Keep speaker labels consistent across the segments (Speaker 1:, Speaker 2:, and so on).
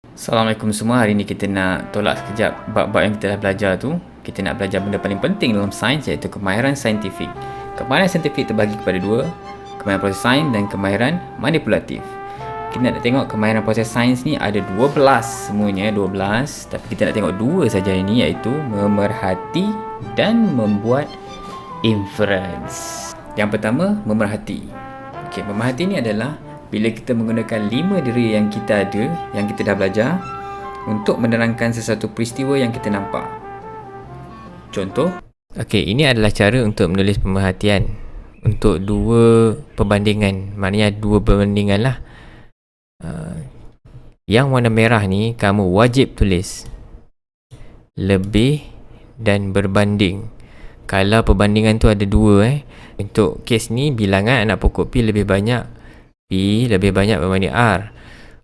Speaker 1: Assalamualaikum semua. Hari ni kita nak tolak sekejap bab-bab yang kita dah belajar tu. Kita nak belajar benda paling penting dalam sains, iaitu kemahiran saintifik. Kemahiran saintifik terbagi kepada dua, kemahiran proses sains dan kemahiran manipulatif. Kita nak tengok kemahiran proses sains ni ada 12 semuanya, 12. Tapi kita nak tengok dua saja ini, iaitu memerhati dan membuat inference. Yang pertama, memerhati. Okey, memerhati ni adalah bila kita menggunakan 5 dera yang kita ada, yang kita dah belajar, untuk menerangkan sesuatu peristiwa yang kita nampak. Contoh, okey, ini adalah cara untuk menulis pemerhatian untuk dua perbandingan. Maknanya dua perbandingan lah. Yang warna merah ni kamu wajib tulis lebih dan berbanding. Kalau perbandingan tu ada dua, untuk kes ni bilangan anak pokok P lebih banyak P lebih banyak berbanding R.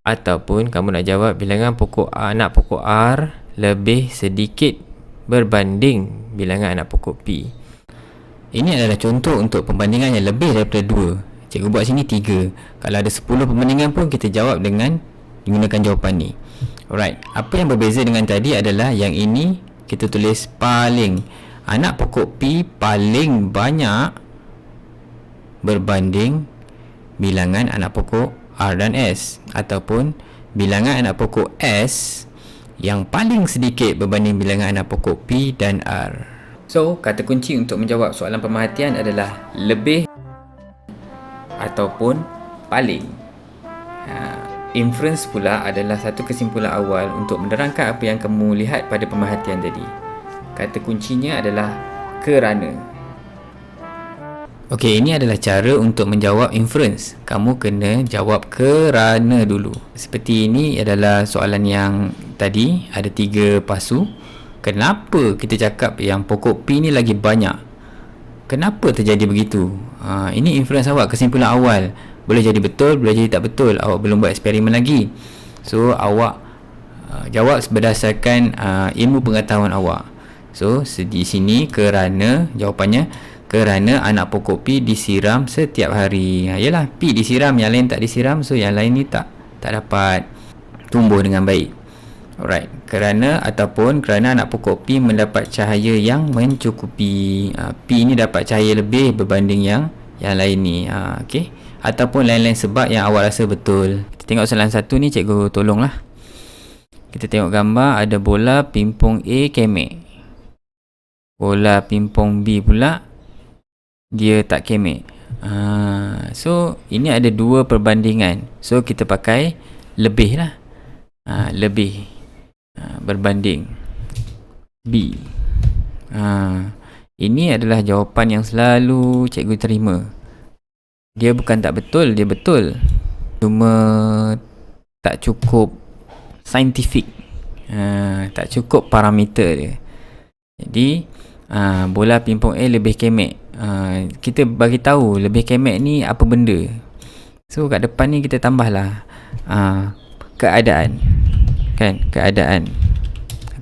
Speaker 1: Ataupun kamu nak jawab bilangan anak pokok R lebih sedikit berbanding bilangan anak pokok P. Ini adalah contoh untuk perbandingan yang lebih daripada 2. Cikgu buat sini 3. Kalau ada 10 perbandingan pun kita jawab dengan menggunakan jawapan ni. Alright, apa yang berbeza dengan tadi adalah yang ini kita tulis paling. Anak pokok P paling banyak berbanding bilangan anak pokok R dan S, ataupun bilangan anak pokok S yang paling sedikit berbanding bilangan anak pokok P dan R. So, kata kunci untuk menjawab soalan pemerhatian adalah lebih ataupun paling. Inference pula adalah satu kesimpulan awal untuk menerangkan apa yang kamu lihat pada pemerhatian tadi. Kata kuncinya adalah kerana. Okey, ini adalah cara untuk menjawab inference. Kamu kena jawab kerana dulu. Seperti ini adalah soalan yang tadi, ada 3 pasu. Kenapa kita cakap yang pokok P ni lagi banyak? Kenapa terjadi begitu? Ini inference awak, kesimpulan awal. Boleh jadi betul, boleh jadi tak betul. Awak belum buat eksperimen lagi. So, awak jawab berdasarkan ilmu pengetahuan awak. So, di sini kerana jawapannya kerana anak pokok P disiram setiap hari. Yalah, P disiram, yang lain tak disiram. So, yang lain ni tak dapat tumbuh dengan baik. Alright. Kerana anak pokok P mendapat cahaya yang mencukupi. P ni dapat cahaya lebih berbanding yang lain ni. Okay. Ataupun lain-lain sebab yang awak rasa betul. Kita tengok soalan satu ni, cikgu tolonglah. Kita tengok gambar, ada bola pimpong A kemek. Bola pimpong B pula dia tak kemek. So ini ada 2 perbandingan. So kita pakai lebih lah. Lebih berbanding B. Ini adalah jawapan yang selalu cikgu terima. Dia bukan tak betul, dia betul. Cuma tak cukup saintifik. Tak cukup parameter dia. Jadi bola pimpong A lebih kemek. Kita bagi tahu lebih kemek ni apa benda. So kat depan ni kita tambahlah keadaan. Kan, keadaan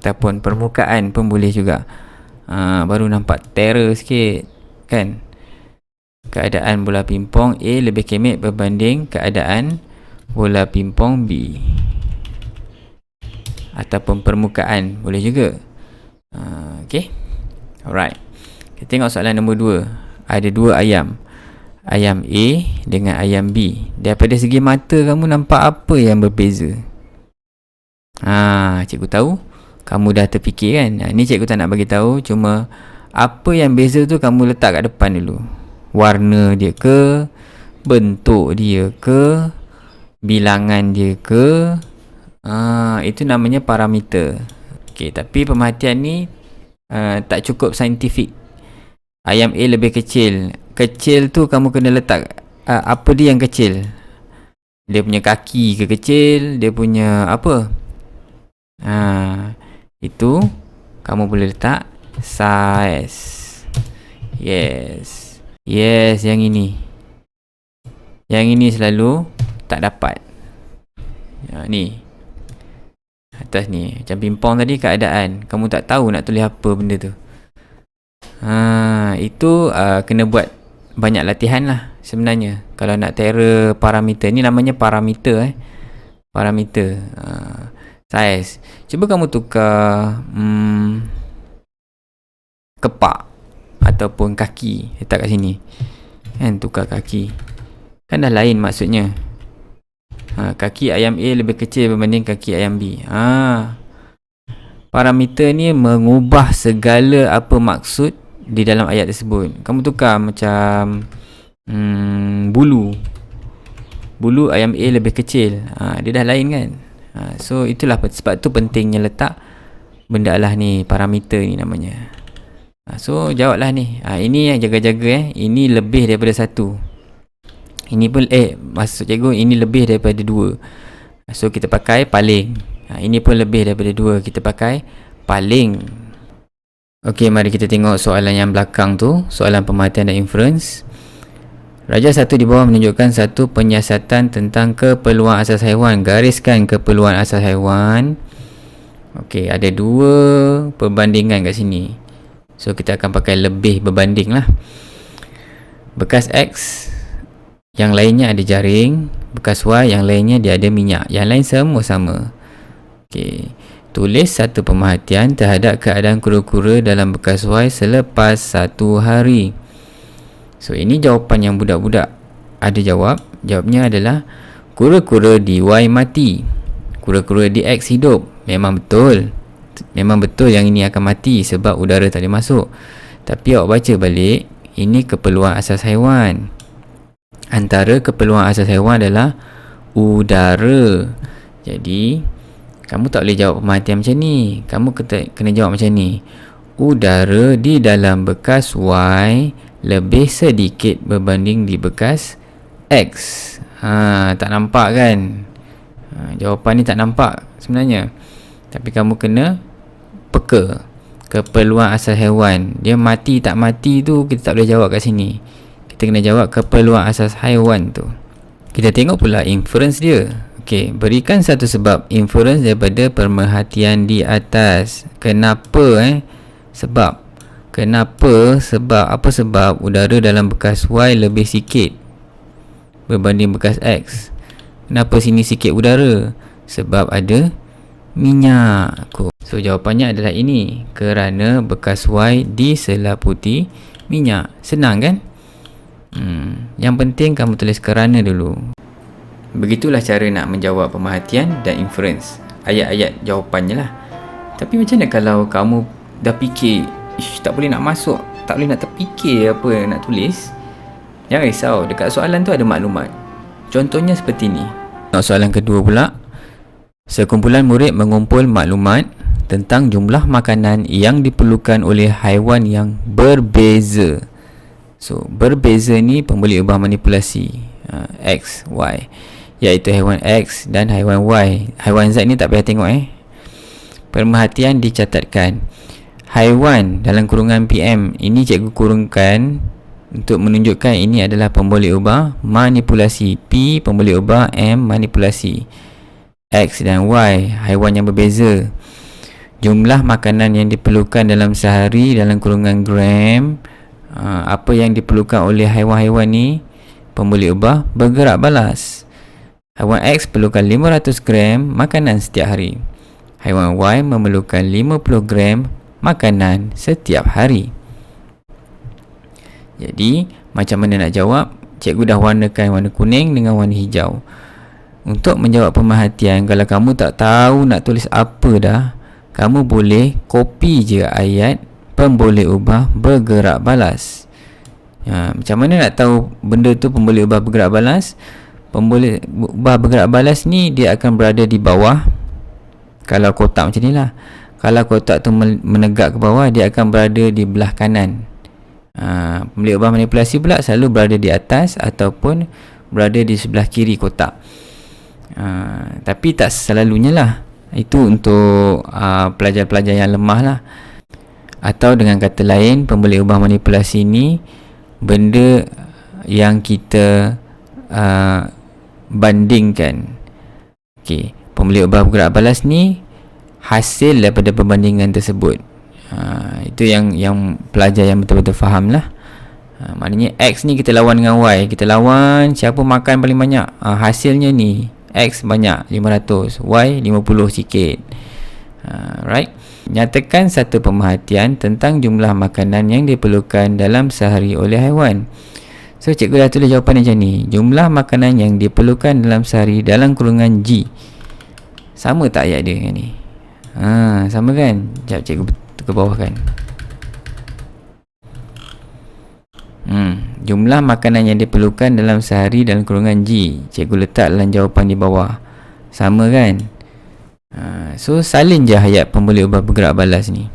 Speaker 1: ataupun permukaan pun boleh juga. Baru nampak terror sikit kan. Keadaan bola pimpong A lebih kemek berbanding keadaan bola pimpong B. Ataupun permukaan boleh juga. Okay. Alright. Kita tengok soalan nombor 2. Ada 2 ayam. Ayam A dengan ayam B. Daripada segi mata kamu nampak apa yang berbeza? Cikgu tahu. Kamu dah terfikir kan? Ni cikgu tak nak bagi tahu. Cuma apa yang beza tu kamu letak kat depan dulu. Warna dia ke? Bentuk dia ke? Bilangan dia ke? Itu namanya parameter. Okay, tapi pemerhatian ni tak cukup saintifik. Ayam A lebih kecil. Kecil tu kamu kena letak apa dia yang kecil. Dia punya kaki ke kecil? Dia punya apa? Itu kamu boleh letak size. Yes. Yes, yang ini. Yang ini selalu tak dapat. Ni. Atas ni. Macam pimpong tadi keadaan. Kamu tak tahu nak tulis apa benda tu. Itu kena buat banyak latihan lah sebenarnya. Kalau nak terror parameter, ni namanya parameter. Parameter. Saiz. Cuba kamu tukar kepak ataupun kaki, letak kat sini. Kan, tukar kaki. Kan dah lain maksudnya. Kaki ayam A lebih kecil berbanding kaki ayam B. Parameter ni mengubah segala apa maksud di dalam ayat tersebut. Kamu tukar macam bulu ayam A lebih kecil. Dia dah lain kan. So itulah sebab tu pentingnya letak benda lah ni, parameter ni namanya. So jawablah ni. Ini yang jaga-jaga ini lebih daripada 1. Ini pun maksud cikgu ini lebih daripada 2. So kita pakai paling. Ini pun lebih daripada 2, kita pakai paling. Okey, mari kita tengok soalan yang belakang tu, soalan pemerhatian dan inference. Raja 1 di bawah menunjukkan satu penyiasatan tentang keperluan asas haiwan. Gariskan keperluan asas haiwan. Okey, ada 2 perbandingan kat sini. So kita akan pakai lebih berbanding lah. Bekas X, yang lainnya ada jaring. Bekas Y, yang lainnya dia ada minyak. Yang lain semua sama. Okey, tulis satu pemerhatian terhadap keadaan kura-kura dalam bekas Y selepas 1 hari. So ini jawapan yang budak-budak ada jawab. Jawabnya adalah kura-kura di Y mati, kura-kura di X hidup. Memang betul. Memang betul yang ini akan mati sebab udara tak boleh masuk. Tapi awak baca balik, ini keperluan asas haiwan. Antara keperluan asas haiwan adalah udara. Jadi kamu tak boleh jawab pemerhatian macam ni. Kamu kena jawab macam ni. Udara di dalam bekas Y lebih sedikit berbanding di bekas X. Tak nampak kan? Jawapan ni tak nampak sebenarnya. Tapi kamu kena peka. Keperluan asas haiwan. Dia mati tak mati tu kita tak boleh jawab kat sini. Kita kena jawab keperluan asas haiwan tu. Kita tengok pula inference dia. Okey, berikan satu sebab inference daripada pemerhatian di atas. Kenapa sebab? Kenapa? Sebab apa sebab udara dalam bekas Y lebih sikit berbanding bekas X? Kenapa sini sikit udara? Sebab ada minyak. So jawapannya adalah ini, kerana bekas Y diselaputi minyak. Senang kan? Yang penting kamu tulis kerana dulu. Begitulah cara nak menjawab pemerhatian dan inference. Ayat-ayat jawapannya lah. Tapi macam mana kalau kamu dah fikir, tak boleh nak masuk, tak boleh nak terfikir apa yang nak tulis? Jangan risau, dekat soalan tu ada maklumat. Contohnya seperti ni. Soalan kedua pula. Sekumpulan murid mengumpul maklumat tentang jumlah makanan yang diperlukan oleh haiwan yang berbeza. So, berbeza ni pembuli ubah manipulasi. X, Y. Iaitu haiwan X dan haiwan Y. Haiwan Z ni tak payah tengok Pemerhatian dicatatkan. Haiwan dalam kurungan PM ini cikgu kurungkan untuk menunjukkan ini adalah pembuli ubah manipulasi. P pembuli ubah, M manipulasi. X dan Y haiwan yang berbeza. Jumlah makanan yang diperlukan dalam sehari dalam kurungan gram. Apa yang diperlukan oleh haiwan-haiwan ni, pembuli ubah bergerak balas. Haiwan X perlukan 500 gram makanan setiap hari. Haiwan Y memerlukan 50 gram makanan setiap hari. Jadi, macam mana nak jawab? Cikgu dah warnakan warna kuning dengan warna hijau. Untuk menjawab pemerhatian, kalau kamu tak tahu nak tulis apa dah, kamu boleh copy je ayat pembuli ubah bergerak balas. Macam mana nak tahu benda tu pembuli ubah bergerak balas? Pembuli ubah bergerak balas ni dia akan berada di bawah. Kalau kotak macam ni lah. Kalau kotak tu menegak ke bawah, dia akan berada di belah kanan. Pembuli ubah manipulasi pula selalu berada di atas ataupun berada di sebelah kiri kotak. Tapi tak selalunya lah. Itu untuk pelajar-pelajar yang lemah lah. Atau dengan kata lain, pembuli ubah manipulasi ni benda yang kita bandingkan. Okey, pembuli ubah bergerak balas ni hasil daripada perbandingan tersebut. Itu yang pelajar yang betul-betul faham lah. Maknanya X ni kita lawan dengan Y. Kita lawan siapa makan paling banyak. Hasilnya ni X banyak 500, Y 50 sikit. Right. Nyatakan satu pemerhatian tentang jumlah makanan yang diperlukan dalam sehari oleh haiwan. So cikgu dah tulis jawapan macam ni. Jumlah makanan yang diperlukan dalam sehari dalam kurungan G. Sama tak ayat dia dengan ni? Sama kan? Sekejap cikgu ke bawah kan. Jumlah makanan yang diperlukan dalam sehari dalam kurungan G. Cikgu letak dalam jawapan di bawah. Sama kan? So salin je ayat pembuli ubah bergerak balas ni.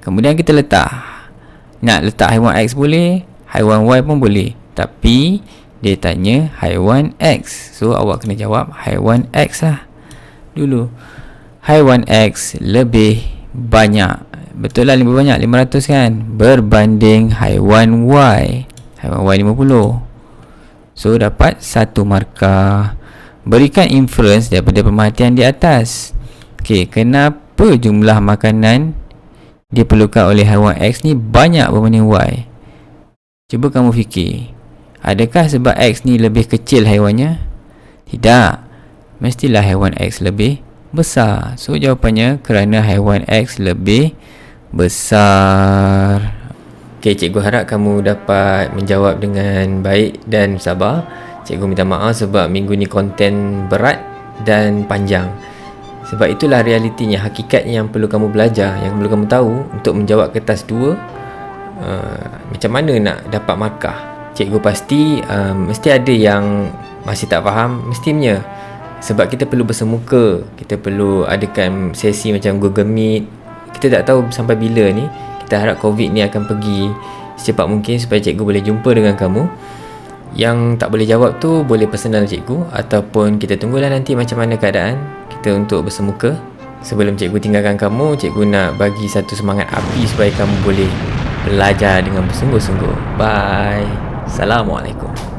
Speaker 1: Kemudian kita letak. Nak letak haiwan X boleh, haiwan Y pun boleh. Tapi dia tanya haiwan X. So awak kena jawab haiwan X lah dulu. Haiwan X lebih banyak. Betul lah lebih banyak, 500 kan, berbanding haiwan Y. Haiwan Y 50. So dapat 1 markah. Berikan inference daripada pemerhatian di atas. Okey, kenapa jumlah makanan diperlukan oleh haiwan X ni banyak berbanding Y? Cuba kamu fikir. Adakah sebab X ni lebih kecil haiwannya? Tidak. Mestilah haiwan X lebih besar. So jawapannya kerana haiwan X lebih besar. Okey, cikgu harap kamu dapat menjawab dengan baik dan sabar. Cikgu minta maaf sebab minggu ni konten berat dan panjang. Sebab itulah realitinya, hakikat yang perlu kamu belajar, yang perlu kamu tahu untuk menjawab kertas 2. Macam mana nak dapat markah. Cikgu pasti mesti ada yang masih tak faham, mestinya. Sebab kita perlu bersemuka, kita perlu adakan sesi macam Google Meet. Kita tak tahu sampai bila ni. Kita harap COVID ni akan pergi secepat mungkin supaya cikgu boleh jumpa dengan kamu. Yang tak boleh jawab tu boleh personal cikgu, ataupun kita tunggulah nanti macam mana keadaan kita untuk bersemuka. Sebelum cikgu tinggalkan kamu, cikgu nak bagi satu semangat api supaya kamu boleh belajar dengan bersungguh-sungguh. Bye. Assalamualaikum.